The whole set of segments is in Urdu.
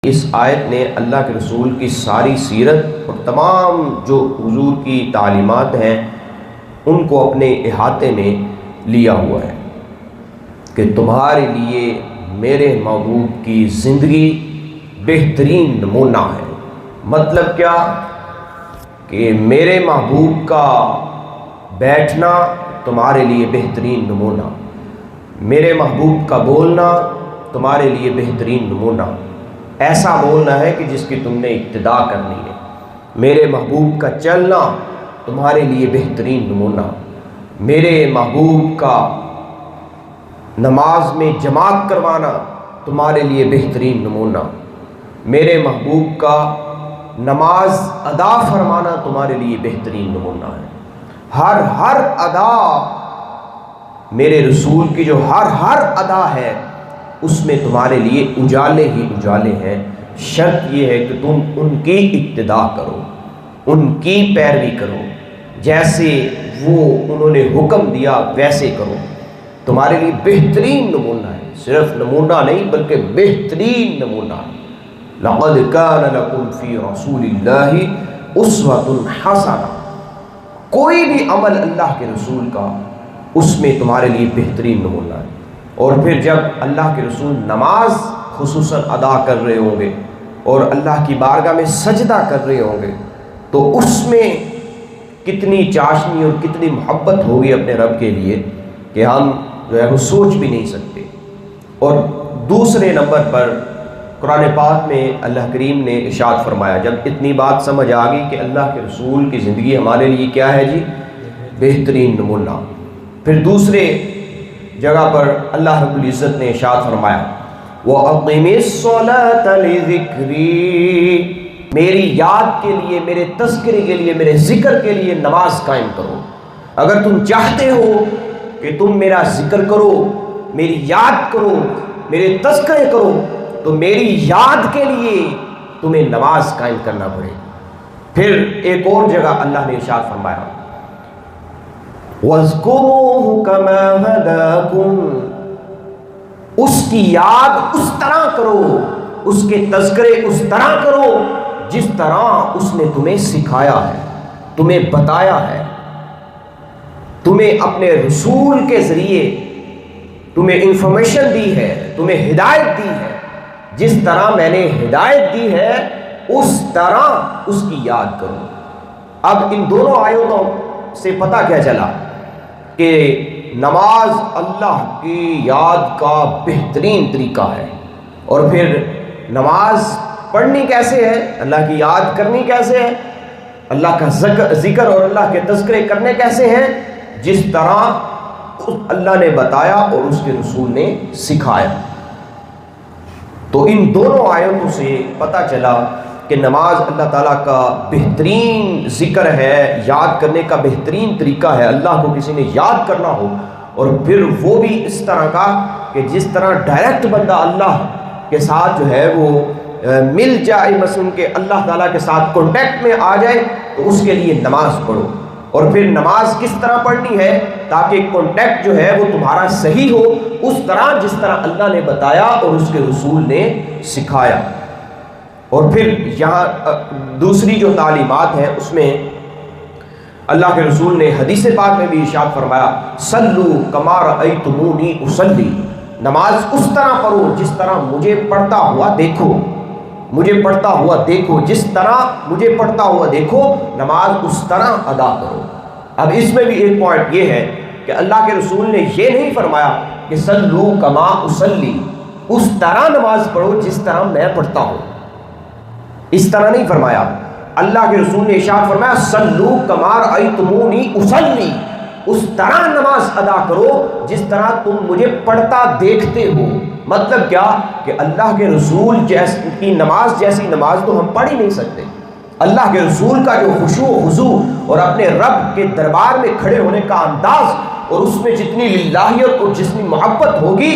اس آیت نے اللہ کے رسول کی ساری سیرت اور تمام جو حضور کی تعلیمات ہیں ان کو اپنے احاطے میں لیا ہوا ہے کہ تمہارے لیے میرے محبوب کی زندگی بہترین نمونہ ہے۔ مطلب کیا کہ میرے محبوب کا بیٹھنا تمہارے لیے بہترین نمونہ، میرے محبوب کا بولنا تمہارے لیے بہترین نمونہ، ایسا بولنا ہے کہ جس کی تم نے اقتدا کرنی ہے۔ میرے محبوب کا چلنا تمہارے لیے بہترین نمونہ، میرے محبوب کا نماز میں جماعت کروانا تمہارے لیے بہترین نمونہ، میرے محبوب کا نماز ادا فرمانا تمہارے لیے بہترین نمونہ ہے۔ ہر ادا میرے رسول کی جو ہر ادا ہے اس میں تمہارے لیے اجالے ہی اجالے ہیں۔ شرط یہ ہے کہ تم ان کی اقتدا کرو، ان کی پیروی کرو، جیسے وہ انہوں نے حکم دیا ویسے کرو، تمہارے لیے بہترین نمونہ ہے۔ صرف نمونہ نہیں بلکہ بہترین نمونہ۔ لقد کان لکم فی رسول اللہ اسوۃ حسنہ، کوئی بھی عمل اللہ کے رسول کا اس میں تمہارے لیے بہترین نمونہ ہے۔ اور پھر جب اللہ کے رسول نماز خصوصاً ادا کر رہے ہوں گے اور اللہ کی بارگاہ میں سجدہ کر رہے ہوں گے تو اس میں کتنی چاشنی اور کتنی محبت ہوگی اپنے رب کے لیے کہ ہم جو ہے وہ سوچ بھی نہیں سکتے۔ اور دوسرے نمبر پر قرآن پاک میں اللہ کریم نے ارشاد فرمایا، جب اتنی بات سمجھ آ گئی کہ اللہ کے رسول کی زندگی ہمارے لیے کیا ہے جی، بہترین نمونہ، پھر دوسرے جگہ پر اللہ رب العزت نے ارشاد فرمایا وَأَقِمِ الصَّلَاةَ لِذِكْرِي، میری یاد کے لیے، میرے تذکرے کے لیے، میرے ذکر کے لیے نماز قائم کرو۔ اگر تم چاہتے ہو کہ تم میرا ذکر کرو، میری یاد کرو، میرے تذکرے کرو تو میری یاد کے لیے تمہیں نماز قائم کرنا پڑے۔ پھر ایک اور جگہ اللہ نے ارشاد فرمایا وَاذْكُرُوهُ كَمَا هَدَاكُمْ، اس کی یاد اس طرح کرو، اس کے تذکرے اس طرح کرو جس طرح اس نے تمہیں سکھایا ہے، تمہیں بتایا ہے، تمہیں اپنے رسول کے ذریعے تمہیں انفارمیشن دی ہے، تمہیں ہدایت دی ہے، جس طرح میں نے ہدایت دی ہے اس طرح اس کی یاد کرو۔ اب ان دونوں آیتوں سے پتہ کیا چلا کہ نماز اللہ کی یاد کا بہترین طریقہ ہے۔ اور پھر نماز پڑھنی کیسے ہے، اللہ کی یاد کرنی کیسے ہے، اللہ کا ذکر اور اللہ کے تذکرے کرنے کیسے ہیں، جس طرح اللہ نے بتایا اور اس کے رسول نے سکھایا۔ تو ان دونوں آیتوں سے پتہ چلا کہ نماز اللہ تعالیٰ کا بہترین ذکر ہے، یاد کرنے کا بہترین طریقہ ہے۔ اللہ کو کسی نے یاد کرنا ہو اور پھر وہ بھی اس طرح کا کہ جس طرح ڈائریکٹ بندہ اللہ کے ساتھ جو ہے وہ مل جائے، مثلا کہ اللہ تعالیٰ کے ساتھ کانٹیکٹ میں آ جائے، تو اس کے لیے نماز پڑھو۔ اور پھر نماز کس طرح پڑھنی ہے تاکہ کانٹیکٹ جو ہے وہ تمہارا صحیح ہو، اس طرح جس طرح اللہ نے بتایا اور اس کے رسول نے سکھایا۔ اور پھر یہاں دوسری جو تعلیمات ہیں اس میں اللہ کے رسول نے حدیث پاک میں بھی ارشاد فرمایا صلو کما رأیتمونی اصلی، نماز اس طرح پڑھو جس طرح مجھے پڑھتا ہوا دیکھو، مجھے پڑھتا ہوا دیکھو، جس طرح مجھے پڑھتا ہوا دیکھو نماز اس طرح ادا کرو۔ اب اس میں بھی ایک پوائنٹ یہ ہے کہ اللہ کے رسول نے یہ نہیں فرمایا کہ صلو کما اصلی، اس طرح نماز پڑھو جس طرح میں پڑھتا ہوں، اس طرح نہیں فرمایا۔ اللہ کے رسول نے ارشاد فرمایا صلو کما رأیتمونی اصلی، اس طرح نماز ادا کرو جس طرح تم مجھے پڑھتا دیکھتے ہو۔ مطلب کیا کہ اللہ کے رسول کی نماز جیسی نماز تو ہم پڑھ ہی نہیں سکتے۔ اللہ کے رسول کا جو خشوع و خضوع اور اپنے رب کے دربار میں کھڑے ہونے کا انداز اور اس میں جتنی للہیت اور جتنی محبت ہوگی،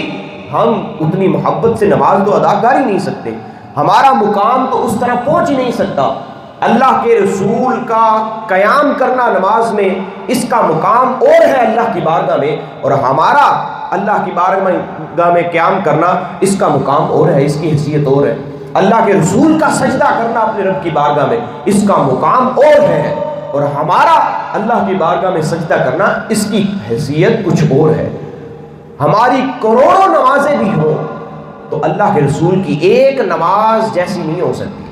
ہم اتنی محبت سے نماز تو ادا کر ہی نہیں سکتے، ہمارا مقام تو اس طرح پہنچ ہی نہیں سکتا۔ اللہ کے رسول کا قیام کرنا نماز میں، اس کا مقام اور ہے اللہ کی بارگاہ میں، اور ہمارا اللہ کی بارگاہ میں قیام کرنا اس کا مقام اور ہے، اس کی حیثیت اور ہے۔ اللہ کے رسول کا سجدہ کرنا اپنے رب کی بارگاہ میں، اس کا مقام اور ہے، اور ہمارا اللہ کی بارگاہ میں سجدہ کرنا اس کی حیثیت کچھ اور ہے۔ ہماری کروڑوں نمازیں بھی ہوں تو اللہ کے رسول کی ایک نماز جیسی نہیں ہو سکتی،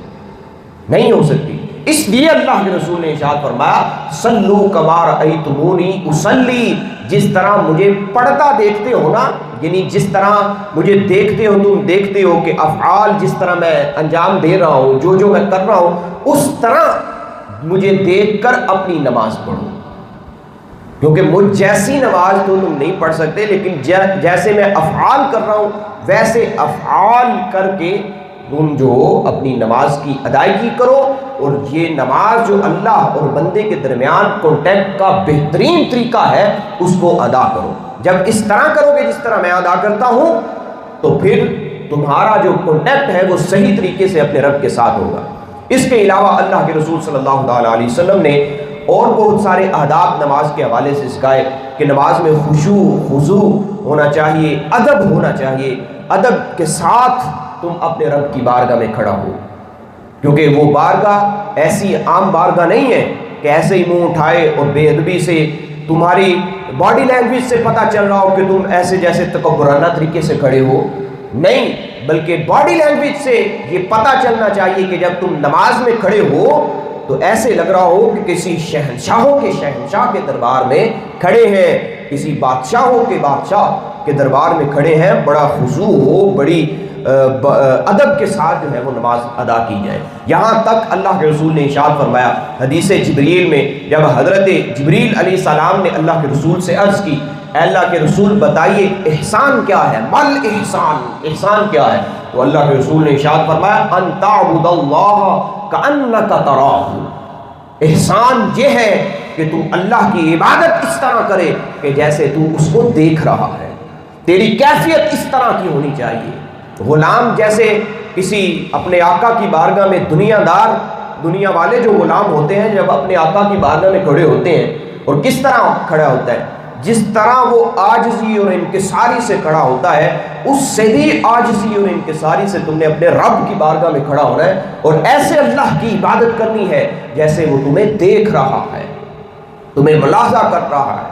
نہیں ہو سکتی۔ اس لیے اللہ کے رسول نے ارشاد فرمایا صلو کما رأیتمونی اصلی، جس طرح مجھے پڑھتا دیکھتے ہو نا، یعنی جس طرح مجھے دیکھتے ہو، تم دیکھتے ہو کہ افعال جس طرح میں انجام دے رہا ہوں، جو میں کر رہا ہوں، اس طرح مجھے دیکھ کر اپنی نماز پڑھو، کیونکہ مجھ جیسی نماز تو تم نہیں پڑھ سکتے، لیکن جیسے میں افعال کر رہا ہوں ویسے افعال کر کے تم جو اپنی نماز کی ادائیگی کرو، اور یہ نماز جو اللہ اور بندے کے درمیان کانٹیکٹ کا بہترین طریقہ ہے اس کو ادا کرو۔ جب اس طرح کرو گے جس طرح میں ادا کرتا ہوں تو پھر تمہارا جو کانٹیکٹ ہے وہ صحیح طریقے سے اپنے رب کے ساتھ ہوگا۔ اس کے علاوہ اللہ کے رسول صلی اللہ علیہ وسلم نے اور بہت سارے آداب نماز کے حوالے سے سکھائے کہ نماز میں خشوع خضوع ہونا چاہیے، ادب ہونا چاہیے، ادب کے ساتھ تم اپنے رب کی بارگاہ میں کھڑا ہو، کیونکہ وہ بارگاہ ایسی عام بارگاہ نہیں ہے کہ ایسے ہی منہ اٹھائے اور بے ادبی سے تمہاری باڈی لینگویج سے پتہ چل رہا ہو کہ تم ایسے جیسے تکبرانہ طریقے سے کھڑے ہو، نہیں، بلکہ باڈی لینگویج سے یہ پتہ چلنا چاہیے کہ جب تم نماز میں کھڑے ہو تو ایسے لگ رہا ہو کہ کسی شہنشاہوں کے شہنشاہ کے دربار میں کھڑے ہیں، کسی بادشاہوں کے بادشاہ کے دربار میں کھڑے ہیں، بڑا خضوع ہو، بڑی ادب کے ساتھ جو ہے وہ نماز ادا کی جائے۔ یہاں تک اللہ کے رسول نے ارشاد فرمایا حدیث جبریل میں، جب حضرت جبریل علیہ السلام نے اللہ کے رسول سے عرض کی اے اللہ کے رسول بتائیے احسان کیا ہے، مل احسان، احسان کیا ہے، تو اللہ کے رسول نے ارشاد فرمایا ان تعبد اللہ کأنک تراہ، احسان یہ ہے کہ تو اللہ کی عبادت اس طرح کرے کہ جیسے تو اس کو دیکھ رہا ہے، تیری کیفیت اس طرح کی ہونی چاہیے۔ غلام جیسے کسی اپنے آقا کی بارگاہ میں دنیا والے جو غلام ہوتے ہیں جب اپنے آقا کی بارگاہ میں کھڑے ہوتے ہیں اور کس طرح کھڑا ہوتا ہے، جس طرح وہ عاجزی اور انکساری سے کھڑا ہوتا ہے اس سے بھی عاجزی اور انکساری سے تم نے اپنے رب کی بارگاہ میں کھڑا ہونا ہے، اور ایسے اللہ کی عبادت کرنی ہے جیسے وہ تمہیں دیکھ رہا ہے، تمہیں ملاحظہ کر رہا ہے۔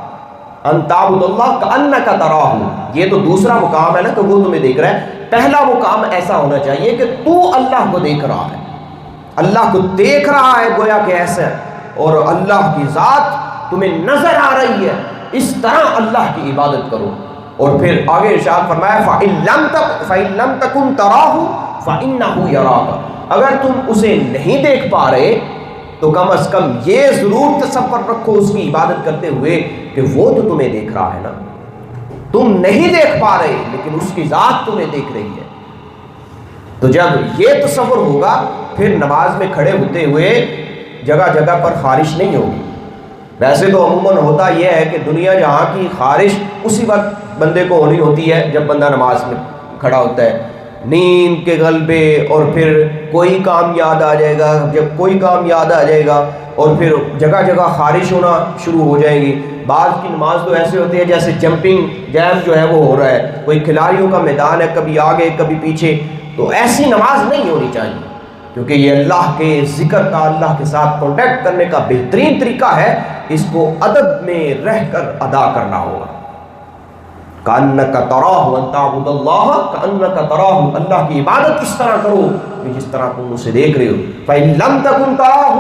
ان تعبد اللہ کأنک تراہ، یہ تو دوسرا مقام ہے نا کہ وہ تمہیں دیکھ رہا ہے، پہلا مقام ایسا ہونا چاہیے کہ تو اللہ کو دیکھ رہا ہے، اللہ کو دیکھ رہا ہے گویا کہ ایسا، اور اللہ کی ذات تمہیں نظر آ رہی ہے، اس طرح اللہ کی عبادت کرو۔ اور پھر آگے ارشاد فرمایا فَإِن لَمْ تَكُنْ تَرَاهُ فَإِنَّهُ يَرَاكَ، اگر تم اسے نہیں دیکھ پا رہے تو کم از کم یہ ضرور تصور رکھو اس کی عبادت کرتے ہوئے کہ وہ تو تمہیں دیکھ رہا ہے نا، تم نہیں دیکھ پا رہے لیکن اس کی ذات تمہیں دیکھ رہی ہے۔ تو جب یہ تصور ہوگا پھر نماز میں کھڑے ہوتے ہوئے جگہ جگہ پر خارش نہیں ہوگی۔ ویسے تو عموماً ہوتا یہ ہے کہ دنیا جہاں کی خارش اسی وقت بندے کو ہونی ہوتی ہے جب بندہ نماز میں کھڑا ہوتا ہے، نیند کے غلبے، اور پھر کوئی کام یاد آ جائے گا، جب کوئی کام یاد آ جائے گا اور پھر جگہ جگہ خارش ہونا شروع ہو جائے گی۔ بعض کی نماز تو ایسے ہوتی ہے جیسے جمپنگ جیم جو ہے وہ ہو رہا ہے، کوئی کھلاڑیوں کا میدان ہے، کبھی آگے کبھی پیچھے، تو ایسی نماز نہیں ہونی چاہیے، کیونکہ یہ اللہ کے ذکر کا، اللہ کے ساتھ کانٹیکٹ کرنے کا بہترین طریقہ ہے، اس کو ادب میں رہ کر ادا کرنا ہوگا۔ کأنک تراہ ان تعبد اللہ کأنک تراہ، اللہ کی عبادت اس طرح کرو کہ جس طرح تم اسے دیکھ رہے ہو۔ فإن لم تکن تراہ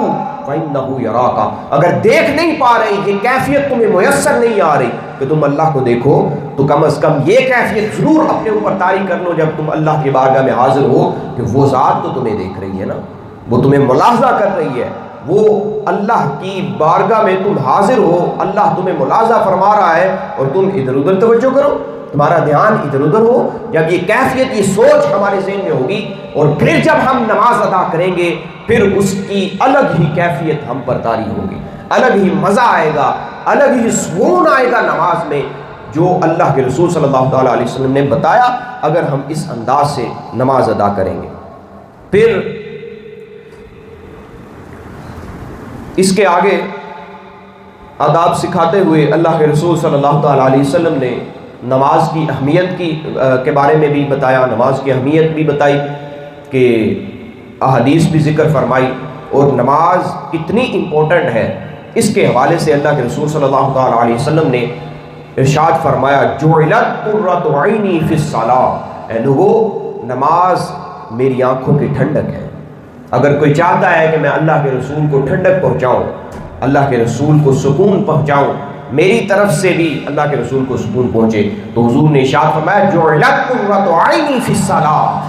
فإنہ یراک، اگر دیکھ نہیں پا رہے، یہ کیفیت تمہیں میسر نہیں آ رہی کہ تم اللہ کو دیکھو، تو کم از کم یہ کیفیت ضرور اپنے اوپر طاری کر لو جب تم اللہ کی بارگاہ میں حاضر ہو کہ وہ ذات تو تمہیں دیکھ رہی ہے نا، وہ تمہیں ملاحظہ کر رہی ہے، وہ اللہ کی بارگاہ میں تم حاضر ہو، اللہ تمہیں ملاحظہ فرما رہا ہے اور تم ادھر ادھر توجہ کرو، تمہارا دھیان ادھر ادھر ہو۔ جب یہ کیفیت، یہ سوچ ہمارے ذہن میں ہوگی اور پھر جب ہم نماز ادا کریں گے پھر اس کی الگ ہی کیفیت ہم پر طاری ہوگی، الگ ہی مزہ آئے گا، الگ ہی سکون آئے گا نماز میں، جو اللہ کے رسول صلی اللہ تعالیٰ علیہ وسلم نے بتایا اگر ہم اس انداز سے نماز ادا کریں گے۔ پھر اس کے آگے آداب سکھاتے ہوئے اللہ کے رسول صلی اللہ تعالیٰ علیہ وسلم نے نماز کی اہمیت کے بارے میں بھی بتایا، نماز کی اہمیت بھی بتائی کہ احادیث بھی ذکر فرمائی اور نماز کتنی امپورٹنٹ ہے، اس کے حوالے سے اللہ کے رسول صلی اللہ تعالیٰ علیہ وسلم نے ارشاد فرمایا جعلت قرۃ عینی فی الصلاۃ، اے لوگو نماز میری آنکھوں کی ٹھنڈک ہے۔ اگر کوئی چاہتا ہے کہ میں اللہ کے رسول کو ٹھنڈک پہنچاؤں، اللہ کے رسول کو سکون پہنچاؤں، میری طرف سے بھی اللہ کے رسول کو سکون پہنچے، تو حضور نے ارشاد فرمایا جعلت قرۃ عینی فی الصلاۃ،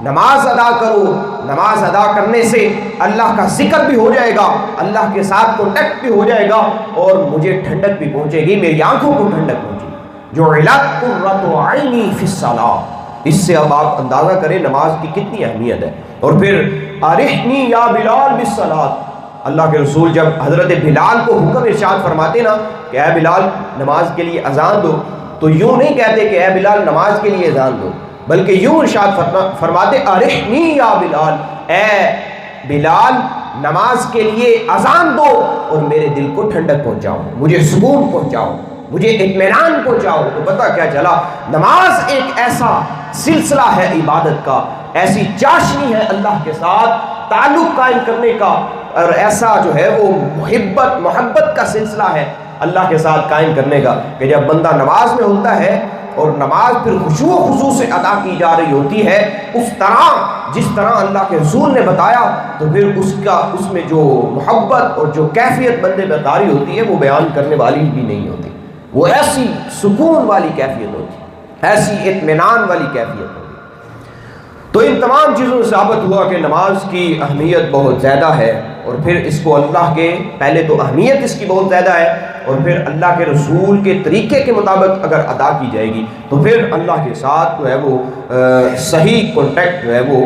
نماز ادا کرو، نماز ادا کرنے سے اللہ کا ذکر بھی ہو جائے گا، اللہ کے ساتھ کانٹیکٹ بھی ہو جائے گا، اور مجھے ٹھنڈک بھی پہنچے گی، میری آنکھوں کو ٹھنڈک پہنچے گی۔ جعلت قرۃ عینی فی الصلاۃ، اس سے اب آپ اندازہ کریں نماز کی کتنی اہمیت ہے۔ اور پھر ارحنی یا بلال بالصلاۃ، اللہ کے رسول جب حضرت بلال کو حکم ارشاد فرماتے نا کہ اے بلال نماز کے لیے اذان دو، تو یوں نہیں کہتے کہ اے بلال نماز کے لیے اذان دو، بلکہ یوں ارشاد فرماتے ارحنی یا بلال، اے بلال نماز کے لیے اذان دو اور میرے دل کو ٹھنڈک پہنچاؤ، مجھے سکون پہنچاؤ، مجھے اطمینان پہنچاؤ۔ تو پتہ کیا چلا، نماز ایک ایسا سلسلہ ہے عبادت کا، ایسی چاشنی ہے اللہ کے ساتھ تعلق قائم کرنے کا، اور ایسا جو ہے وہ محبت کا سلسلہ ہے اللہ کے ساتھ قائم کرنے کا، کہ جب بندہ نماز میں ہوتا ہے اور نماز پھر خشوع و خضوع سے ادا کی جا رہی ہوتی ہے اس طرح جس طرح اللہ کے رسول نے بتایا، تو پھر اس میں جو محبت اور جو کیفیت بندے میں طاری ہوتی ہے وہ بیان کرنے والی بھی نہیں ہوتی، وہ ایسی سکون والی کیفیت ہوتی ہے، ایسی اطمینان والی کیفیت ہوتی ہے۔ تو ان تمام چیزوں سے ثابت ہوا کہ نماز کی اہمیت بہت زیادہ ہے، اور پھر اس کو اللہ کے پہلے تو اہمیت اس کی بہت زیادہ ہے، اور پھر اللہ کے رسول کے طریقے کے مطابق اگر ادا کی جائے گی تو پھر اللہ کے ساتھ جو ہے وہ صحیح کانٹیکٹ جو ہے وہ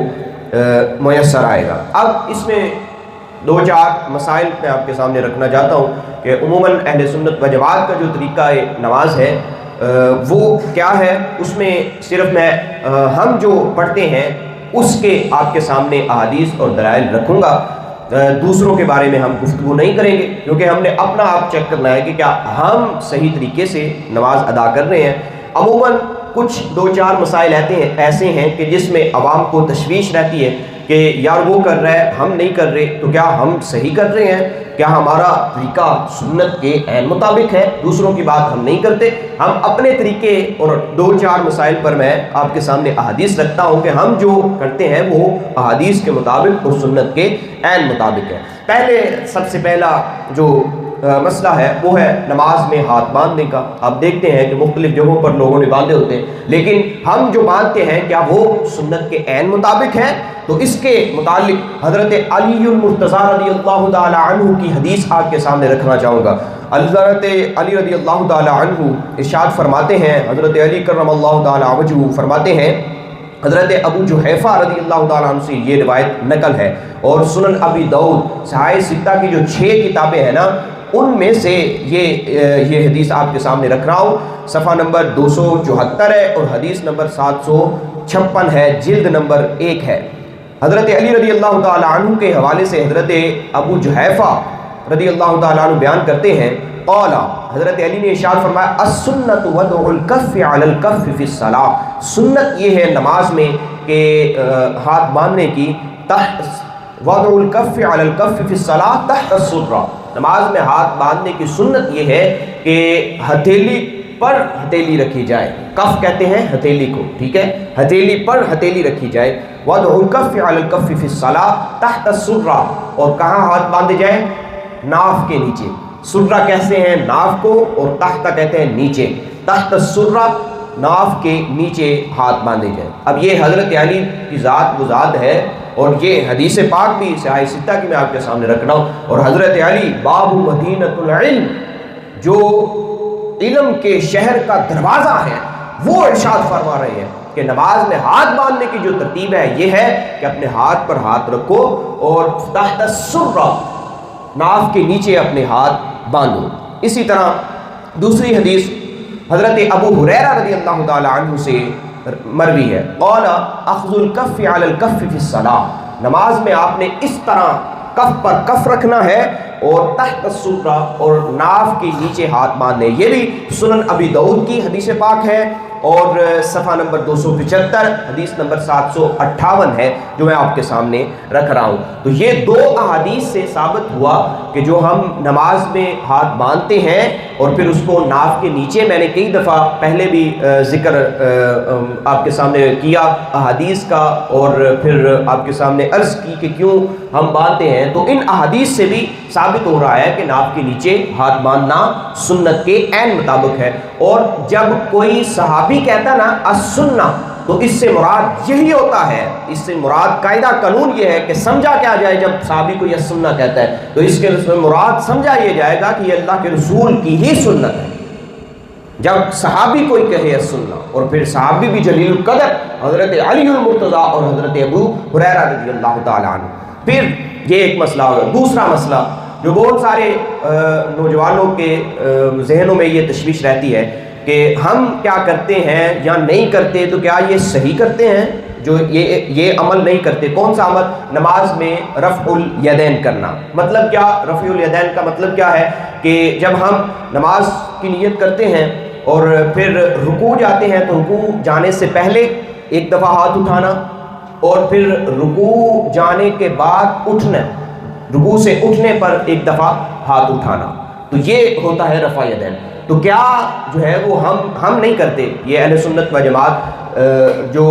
میسر آئے گا۔ اب اس میں دو چار مسائل میں آپ کے سامنے رکھنا چاہتا ہوں کہ عموماً اہل سنت و جماعت کا جو طریقہ نماز ہے وہ کیا ہے، اس میں صرف میں ہم جو پڑھتے ہیں اس کے آپ کے سامنے احادیث اور دلائل رکھوں گا، دوسروں کے بارے میں ہم گفتگو نہیں کریں گے، کیونکہ ہم نے اپنا آپ چیک کرنا ہے کہ کیا ہم صحیح طریقے سے نماز ادا کر رہے ہیں۔ عموماً کچھ دو چار مسائل ایسے ہیں کہ جس میں عوام کو تشویش رہتی ہے کہ یار وہ کر رہا ہے ہم نہیں کر رہے، تو کیا ہم صحیح کر رہے ہیں، کیا ہمارا طریقہ سنت کے عین مطابق ہے، دوسروں کی بات ہم نہیں کرتے، ہم اپنے طریقے۔ اور دو چار مسائل پر میں آپ کے سامنے احادیث رکھتا ہوں کہ ہم جو کرتے ہیں وہ احادیث کے مطابق اور سنت کے عین مطابق ہے۔ پہلے سب سے پہلا جو مسئلہ ہے وہ ہے نماز میں ہاتھ باندھنے کا۔ آپ دیکھتے ہیں کہ مختلف جگہوں پر لوگوں نے باندھے ہوتے ہیں، لیکن ہم جو باندھتے ہیں کیا وہ سنت کے عین مطابق ہے؟ تو اس کے متعلق حضرت علی المرتضیٰ رضی اللہ تعالی عنہ کی حدیث آپ کے سامنے رکھنا چاہوں گا۔ حضرت علی رضی اللہ تعالی عنہ ارشاد فرماتے ہیں، حضرت علی کرم اللہ تعالی وجہہ فرماتے ہیں، حضرت ابو جحیفہ رضی اللہ تعالیٰ عنہ سے یہ روایت نقل ہے، اور سنن ابی داؤد صحاح ستہ کی جو 6 کتابیں ہیں نا ان میں سے یہ حدیث آپ کے سامنے رکھ رہا ہوں۔ صفحہ نمبر 274 ہے اور حدیث نمبر 756 ہے، جلد نمبر 1 ہے۔ حضرت علی رضی اللہ تعالیٰ عنہ کے حوالے سے حضرت ابو جحیفہ رضی اللہ تعالیٰ عنہ بیان کرتے ہیں، قال حضرت علی نے ارشاد فرمایا السنت وضع الکف علی الکف فی الصلاۃ، سنت یہ ہے نماز میں کہ ہاتھ باندھنے کی، تحت وضع الکف علی الکف فی الصلاۃ تحت السرہ، نماز میں ہاتھ باندھنے کی سنت یہ ہے کہ ہتھیلی پر ہتھیلی رکھی جائے، کف کہتے ہیں ہتھیلی کو، ٹھیک ہے، ہتھیلی پر ہتھیلی رکھی جائے، وضع الکف علی الکف فی الصلاۃ تحت السرہ، اور کہاں ہاتھ باندھے جائے؟ ناف کے نیچے۔ سرہ کہتے ہیں ناف کو اور تحت کہتے ہیں نیچے، تحت السرہ ناف کے نیچے ہاتھ باندھے جائیں۔ اب یہ حضرت علی کی ذات وہ ذات ہے، اور یہ حدیث پاک بھی صحاح ستہ کی میں آپ کے سامنے رکھ رہا ہوں، اور حضرت علی باب مدینۃ العلم جو علم کے شہر کا دروازہ ہے وہ ارشاد فرما رہے ہیں کہ نماز میں ہاتھ باندھنے کی جو ترتیب ہے یہ ہے کہ اپنے ہاتھ پر ہاتھ رکھو اور تحت السرہ ناف کے نیچے اپنے ہاتھ باندھو۔ اسی طرح دوسری حدیث حضرت ابو ہریرہ رضی اللہ تعالی عنہ سے مروی ہے، قال اخذ الکف علی الکف فی الصلاۃ، نماز میں آپ نے اس طرح کف پر کف رکھنا ہے اور تحت السرہ اور ناف کے نیچے ہاتھ باندھنے۔ یہ بھی سنن ابی داؤد کی حدیث پاک ہے، اور صفحہ نمبر 275 حدیث نمبر 758 ہے جو میں آپ کے سامنے رکھ رہا ہوں۔ تو یہ دو احادیث سے ثابت ہوا کہ جو ہم نماز میں ہاتھ باندھتے ہیں اور پھر اس کو ناف کے نیچے، میں نے کئی دفعہ پہلے بھی ذکر آپ کے سامنے کیا احادیث کا، اور پھر آپ کے سامنے عرض کی کہ کیوں ہم باندھتے ہیں، تو ان احادیث سے بھی ثابت ہو رہا ہے کہ ناف کے نیچے ہاتھ باندھنا سنت کے عین مطابق ہے۔ اور جب کوئی صحابی کہتا نا السنہ، تو اس سے مراد یہی ہوتا ہے، اس سے مراد قاعدہ قانون یہ ہے کہ سمجھا کیا جائے جب صحابی کو یہ سنہ کہتا ہے، تو اس کے مراد سمجھا یہ جائے گا کہ یہ اللہ کے رسول کی ہی سنت ہے۔ جب صحابی کوئی کہے السنہ، اور پھر صحابی بھی جلیل القدر حضرت علی المرتضیٰ اور حضرت ابو ہریرہ رضی اللہ تعالیٰ عنہ۔ پھر یہ ایک مسئلہ ہوگا۔ دوسرا مسئلہ جو بہت سارے نوجوانوں کے ذہنوں میں یہ تشویش رہتی ہے کہ ہم کیا کرتے ہیں یا نہیں کرتے، تو کیا یہ صحیح کرتے ہیں جو یہ عمل نہیں کرتے؟ کون سا عمل؟ نماز میں رفع الیدین کرنا۔ مطلب کیا رفع الیدین کا مطلب کیا ہے کہ جب ہم نماز کی نیت کرتے ہیں اور پھر رکوع جاتے ہیں تو رکوع جانے سے پہلے ایک دفعہ ہاتھ اٹھانا، اور پھر رکوع جانے کے بعد اٹھنا، رکوع سے اٹھنے پر ایک دفعہ ہاتھ اٹھانا، تو یہ ہوتا ہے رفع یدین۔ تو کیا جو ہے وہ ہم نہیں کرتے، یہ اہل سنت و جماعت جو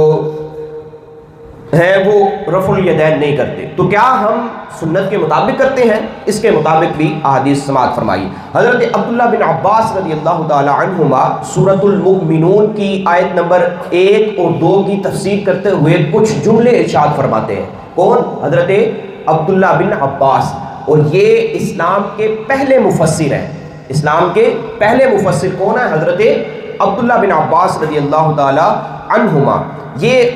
ہیں وہ رفع الیدین نہیں کرتے، تو کیا ہم سنت کے مطابق کرتے ہیں؟ اس کے مطابق بھی احادیث سماعت فرمائی۔ حضرت عبداللہ بن عباس رضی اللہ تعالی عنہما سورۃ المؤمنون کی آیت نمبر 1 اور 2 کی تفسیر کرتے ہوئے کچھ جملے ارشاد فرماتے ہیں۔ کون؟ حضرت عبداللہ بن عباس، اور یہ اسلام کے پہلے مفسر ہیں۔ اسلام کے پہلے مفسر کون ہیں؟ حضرت عبداللہ بن عباس رضی اللہ تعالی عنہما۔ یہ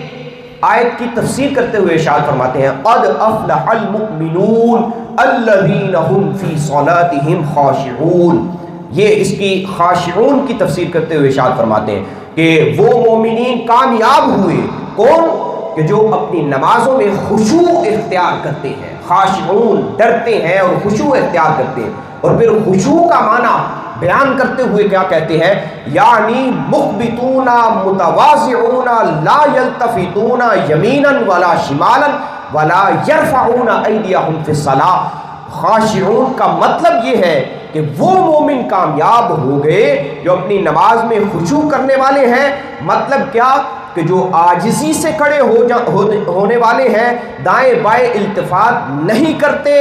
آیت کی تفسیر کرتے ہوئے ارشاد فرماتے ہیں قد افلح المؤمنون الذین هم فی صلاتهم خاشعون۔ یہ اس کی خاشعون کی تفسیر کرتے ہوئے ارشاد فرماتے ہیں کہ وہ مومنین کامیاب ہوئے، کون؟ کہ جو اپنی نمازوں میں خشوع اختیار کرتے ہیں۔ خاشعون ڈرتے ہیں اور خشوع اختیار کرتے ہیں۔ اور پھر خشوع کا معنی بیان کرتے ہوئے کیا کہتے ہیں؟ یعنی مخبتون متواضعون لا یلتفتون یمینا ولا شمالا ولا یرفعون ایدیہم فی الصلاۃ۔ خاشعون کا مطلب یہ ہے کہ وہ مومن کامیاب ہو گئے جو اپنی نماز میں خشوع کرنے والے ہیں۔ مطلب کیا؟ کہ جو عاجزی سے کھڑے ہونے والے ہیں، دائیں بائیں التفات نہیں کرتے،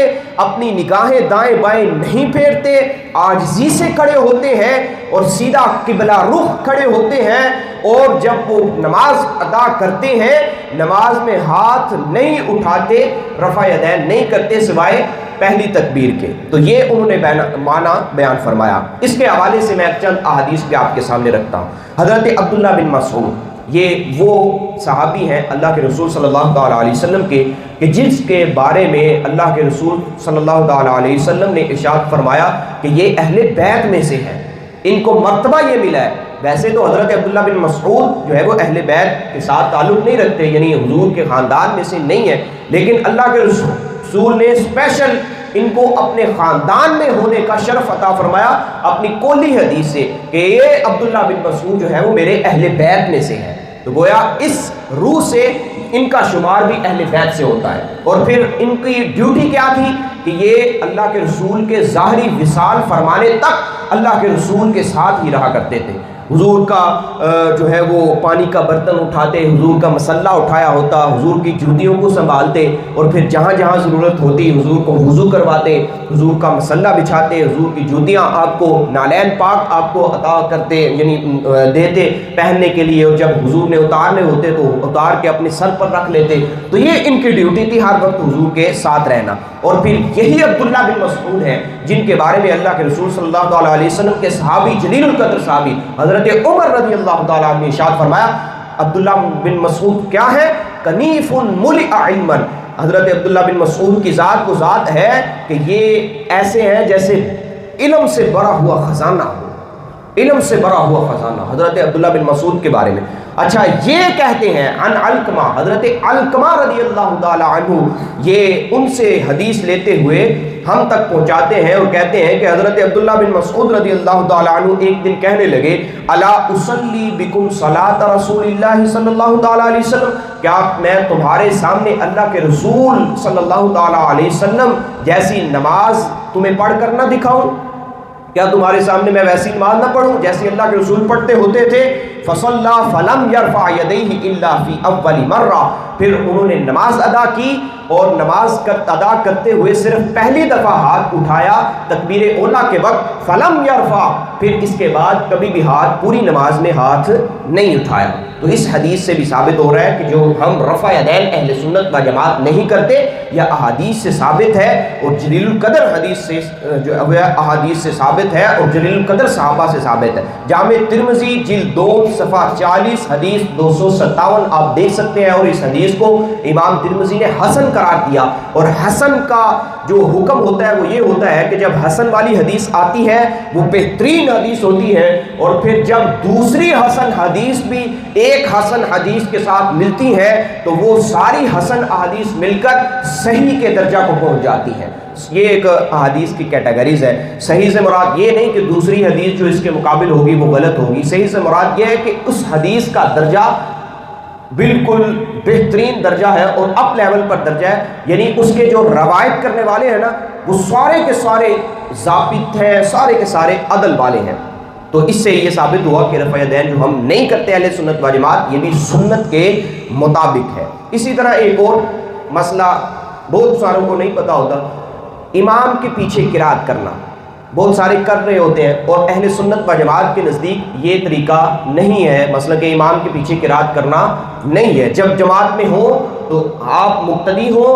اپنی نگاہیں دائیں بائیں نہیں پھیرتے، عاجزی سے کھڑے ہوتے ہیں اور سیدھا قبلہ رخ کھڑے ہوتے ہیں، اور جب وہ نماز ادا کرتے ہیں نماز میں ہاتھ نہیں اٹھاتے، رفع یدین نہیں کرتے سوائے پہلی تکبیر کے۔ تو یہ انہوں نے معنی بیان فرمایا۔ اس کے حوالے سے میں چند احادیث بھی آپ کے سامنے رکھتا ہوں۔ حضرت عبداللہ بن مسعود، یہ وہ صحابی ہیں اللہ کے رسول صلی اللہ تعالیٰ علیہ وسلم کے کہ جس کے بارے میں اللہ کے رسول صلی اللہ تعالیٰ علیہ وسلم نے ارشاد فرمایا کہ یہ اہل بیت میں سے ہیں، ان کو مرتبہ یہ ملا ہے۔ ویسے تو حضرت عبداللہ بن مسعود جو ہے وہ اہل بیت کے ساتھ تعلق نہیں رکھتے، یعنی حضور کے خاندان میں سے نہیں ہے، لیکن اللہ کے رسول نے اسپیشل ان کو اپنے خاندان میں ہونے کا شرف عطا فرمایا اپنی کولی حدیث سے کہ یہ عبداللہ بن مسعود جو ہے وہ میرے اہل بیت میں سے ہے۔ تو گویا اس روح سے ان کا شمار بھی اہل بیت سے ہوتا ہے۔ اور پھر ان کی ڈیوٹی کیا تھی کہ یہ اللہ کے رسول کے ظاہری وصال فرمانے تک اللہ کے رسول کے ساتھ ہی رہا کرتے تھے۔ حضور کا جو ہے وہ پانی کا برتن اٹھاتے، حضور کا مسلح اٹھایا ہوتا، حضور کی جوتیوں کو سنبھالتے، اور پھر جہاں جہاں ضرورت ہوتی حضور کو وضو کرواتے، حضور کا مسلح بچھاتے، حضور کی جوتیاں آپ کو نالین پاک آپ کو عطا کرتے، یعنی دیتے پہننے کے لیے، اور جب حضور نے اتارنے ہوتے تو اتار کے اپنے سر پر رکھ لیتے۔ تو یہ ان کی ڈیوٹی تھی ہر وقت حضور کے ساتھ رہنا۔ اور پھر یہی عبداللہ بن مسعود ہیں جن کے بارے میں اللہ کے رسول صلی اللہ تعالیٰ علیہ وسلم کے صحابی جلیل القدر صحابی حضرت عمر رضی اللہ تعالیٰ عنہ نے ارشاد فرمایا عبداللہ بن مسعود کیا ہے؟ کنیف ملئ علما۔ حضرت عبداللہ بن مسعود کی ذات کو ذات ہے کہ یہ ایسے ہیں جیسے علم سے بھرا ہوا خزانہ ہو، علم سے بھرا ہوا خزانہ، حضرت عبداللہ بن مسعود کے بارے میں۔ اچھا یہ کہتے ہیں عن علقمہ، حضرت علقمہ رضی اللہ تعالی عنہ یہ ان سے حدیث لیتے ہوئے ہم تک پہنچاتے ہیں اور کہتے ہیں کہ حضرت عبداللہ بن مسعود رضی اللہ تعالی عنہ ایک دن کہنے لگے الا اصلی بکم صلاۃ رسول اللہ صلی اللہ تعالی علیہ وسلم، کیا میں تمہارے سامنے اللہ کے رسول صلی اللہ تعالی علیہ وسلم جیسی نماز تمہیں پڑھ کر نہ دکھاؤں؟ کیا تمہارے سامنے میں ویسی نماز نہ پڑھوں جیسی اللہ کے رسول پڑھتے ہوتے تھے؟ فصلى فلم يرفع يديه الا في اول مرہ، پھر انہوں نے نماز ادا کی اور نماز ادا کرتے ہوئے صرف پہلی دفعہ ہاتھ اٹھایا تکبیر اولا کے وقت، فلم یرفع، پھر اس کے بعد کبھی بھی ہاتھ پوری نماز میں ہاتھ نہیں اٹھایا۔ تو اس حدیث سے بھی ثابت ہو رہا ہے کہ جو ہم رفع یدین اہل سنت و جماعت نہیں کرتے یا احادیث سے ثابت ہے، اور جلیل القدر حدیث سے جو احادیث سے ثابت ہے اور جلیل القدر صحابہ سے ثابت ہے۔ جامع ترمذی جلد 2 صفحہ 40 حدیث 257 آپ دیکھ سکتے ہیں، اور اس حدیث کو امام ترمذی نے حسن قرار دیا، اور حسن کا جو حکم ہوتا ہے وہ یہ ہوتا ہے کہ جب حسن والی حدیث آتی ہے وہ بہترین حدیث ہوتی ہے، اور پھر جب دوسری حسن حدیث بھی ایک حسن حدیث کے ساتھ ملتی ہے تو وہ ساری حسن احادیث مل کر صحیح کے درجہ کو پہنچ جاتی ہے۔ یہ ایک احادیث کی کیٹیگریز ہے۔ صحیح سے مراد یہ نہیں کہ دوسری حدیث جو اس کے مقابل ہوگی وہ غلط ہوگی، صحیح سے مراد یہ ہے کہ اس حدیث کا درجہ بالکل بہترین درجہ ہے اور اپ لیول پر درجہ ہے، یعنی اس کے جو روایت کرنے والے ہیں نا وہ سارے کے سارے ضابط ہیں، سارے کے سارے عدل والے ہیں۔ تو اس سے یہ ثابت ہوا کہ رفع یدین جو ہم نہیں کرتے اہل سنت و جماعت، یہ بھی سنت کے مطابق ہے۔ اسی طرح ایک اور مسئلہ بہت ساروں کو نہیں پتا ہوتا، امام کے پیچھے قرات کرنا بہت سارے کر رہے ہوتے ہیں، اور اہل سنت و جماعت کے نزدیک یہ طریقہ نہیں ہے، مثلا کہ امام کے پیچھے قرات کرنا نہیں ہے۔ جب جماعت میں ہو تو آپ مقتدی ہو،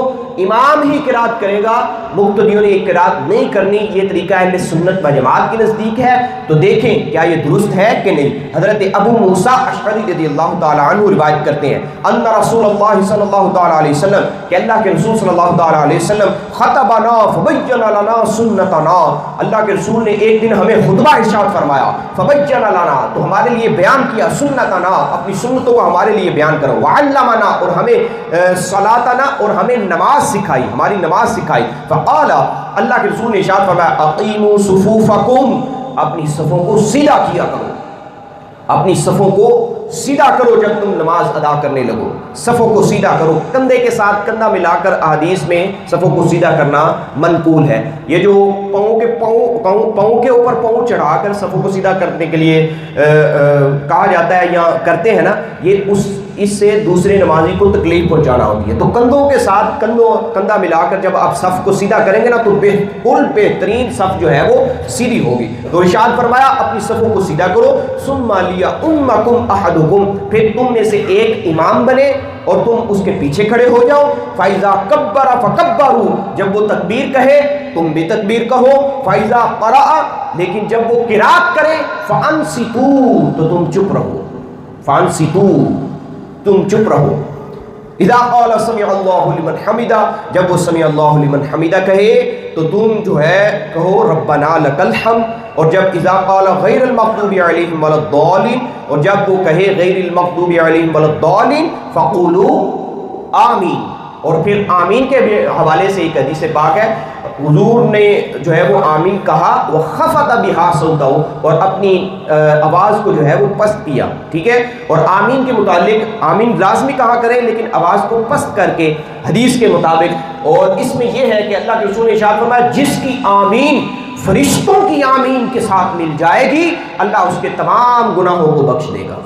امام ہی قرات کرے گا، مقتدیوں نے قرات نہیں کرنی، یہ طریقہ اہل سنت و جماعت کے نزدیک ہے۔ تو دیکھیں کیا یہ درست ہے کہ نہیں۔ حضرت ابو موسیٰ اشعری رضی اللہ تعالی عنہ روایت کرتے ہیں ان رسول اللہ صلی اللہ تعالی علیہ وسلم، کہ اللہ کے رسول صلی اللہ تعالی علیہ وسلم خطبنا فبین لنا سنتنا، اللہ کے رسول نے ایک دن ہمیں خطبہ ارشاد فرمایا، فبین لنا، تو ہمارے لیے بیان کیا، سنتنا، اپنی سنتوں کو ہمارے لیے بیان کرو، وعلمنا، اور ہمیں صلاتنا، اور ہمیں نماز سکھائی، ہماری نماز سکھائی، فقال، اللہ کے رسول نے ارشاد فرمایا اقیموا صفوفکم، اپنی صفوں کو سیدھا کیا کرو، اپنی صفوں کو سیدھا کرو جب تم نماز ادا کرنے لگو، صفوں کو سیدھا کرو، کندھے کے ساتھ کندھا ملا کر احادیث میں صفوں کو سیدھا کرنا منقول ہے۔ یہ جو پاؤں کے اوپر پاؤں چڑھا کر صفوں کو سیدھا کرنے کے لیے کہا جاتا ہے یا کرتے ہیں نا، یہ اس سے دوسرے نمازی کو تکلیف پہنچانا ہوتی ہے۔ تو کندھوں کے ساتھ کندھا ملا کر جب آپ صف کو سیدھا کریں گے نا تو بالکل بہترین صف جو ہے وہ سیدھی ہوگی۔ تو ارشاد فرمایا اپنی صفوں کو سیدھا کرو، ثم لیؤمکم احدکم، پھر تم میں سے ایک امام بنے اور تم اس کے پیچھے کھڑے ہو جاؤ، فَإِذَا كَبَّرَ فَكَبَّرُوا، جب وہ تکبیر کہے تم بھی تکبیر کہو، فَإِذَا قَرَأَ، لیکن جب وہ قرات کرے، فَأَنصِتُوا، تو تم چپ رہو، فَأَنصِتُوا، تم چپ رہو۔ اذا قال سمع اللہ لمن حمدہ، جب وہ سمع اللہ لمن حمدہ کہے تو تم جو ہے کہو ربنا لک الحمد، اور جب اذا قال غیر المغضوب علیہم ولا الضالین، اور جب وہ کہے غیر المغضوب علیہم ولا الضالین فقولوا آمین، اور پھر آمین کے حوالے سے ایک حدیث پاک ہے، حضور نے جو ہے وہ آمین کہا، وخفض بہا صوتہ، اور اپنی آواز کو جو ہے وہ پست کیا، ٹھیک ہے، اور آمین کے متعلق آمین لازمی کہا کرے لیکن آواز کو پست کر کے حدیث کے مطابق، اور اس میں یہ ہے کہ اللہ کے رسول نے ارشاد فرمایا جس کی آمین فرشتوں کی آمین کے ساتھ مل جائے گی اللہ اس کے تمام گناہوں کو بخش دے گا۔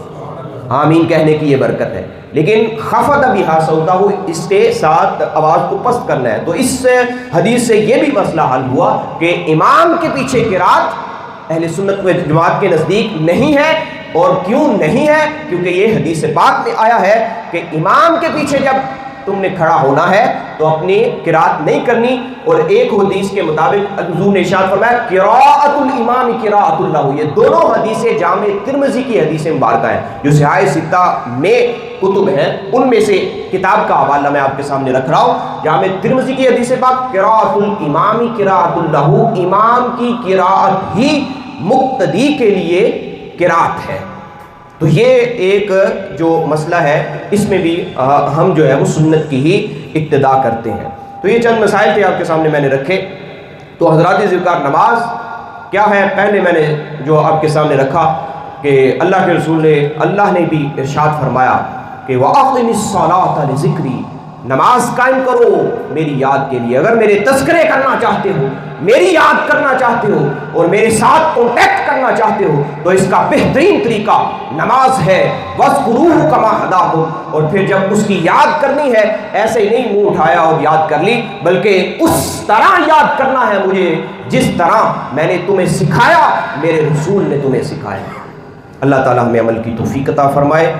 آمین کہنے کی یہ برکت ہے، لیکن خفض بہا صوتہ، اس کے ساتھ آواز کو پست کرنا ہے۔ تو اس حدیث سے یہ بھی مسئلہ حل ہوا کہ امام کے پیچھے قرات اہل سنت و جماعت کے نزدیک نہیں ہے، اور کیوں نہیں ہے؟ کیونکہ یہ حدیث پاک میں آیا ہے کہ امام کے پیچھے جب تم نے کھڑا ہونا ہے تو اپنی قرات نہیں کرنی، اور ایک حدیث کے مطابق حضور نے ارشاد فرمایا قراءۃ الامام قراءۃ اللہ، یہ دونوں حدیثیں جامع ترمذی کی حدیث مبارکہ ہیں جو صحاح ستہ میں کتب ہیں، ان میں سے کتاب کا حوالہ میں آپ کے سامنے رکھ رہا ہوں، جامع ترمذی کی حدیث پاک قراءۃ الامام قراءۃ اللہ، امام کی قرات ہی مقتدی کے لیے قرات ہے۔ تو یہ ایک جو مسئلہ ہے اس میں بھی ہم جو ہے وہ سنت کی ہی اقتدا کرتے ہیں۔ تو یہ چند مسائل تھے آپ کے سامنے میں نے رکھے۔ تو حضرات ذوالفقار نماز کیا ہے، پہلے میں نے جو آپ کے سامنے رکھا کہ اللہ کے رسول نے، اللہ نے بھی ارشاد فرمایا کہ وَأَقِمِ الصَّلَاةَ لِذِكْرِي، نماز قائم کرو میری یاد کے لیے۔ اگر میرے تذکرے کرنا چاہتے ہو، میری یاد کرنا چاہتے ہو اور میرے ساتھ کانٹیکٹ کرنا چاہتے ہو تو اس کا بہترین طریقہ نماز ہے۔ وَاذْكُرُوهُ كَمَا هَدَاكُمْ، اور پھر جب اس کی یاد کرنی ہے ایسے ہی نہیں منہ اٹھایا اور یاد کر لی، بلکہ اس طرح یاد کرنا ہے مجھے جس طرح میں نے تمہیں سکھایا، میرے رسول نے تمہیں سکھایا۔ اللہ تعالیٰ ہمیں عمل کی توفیق عطا فرمائے۔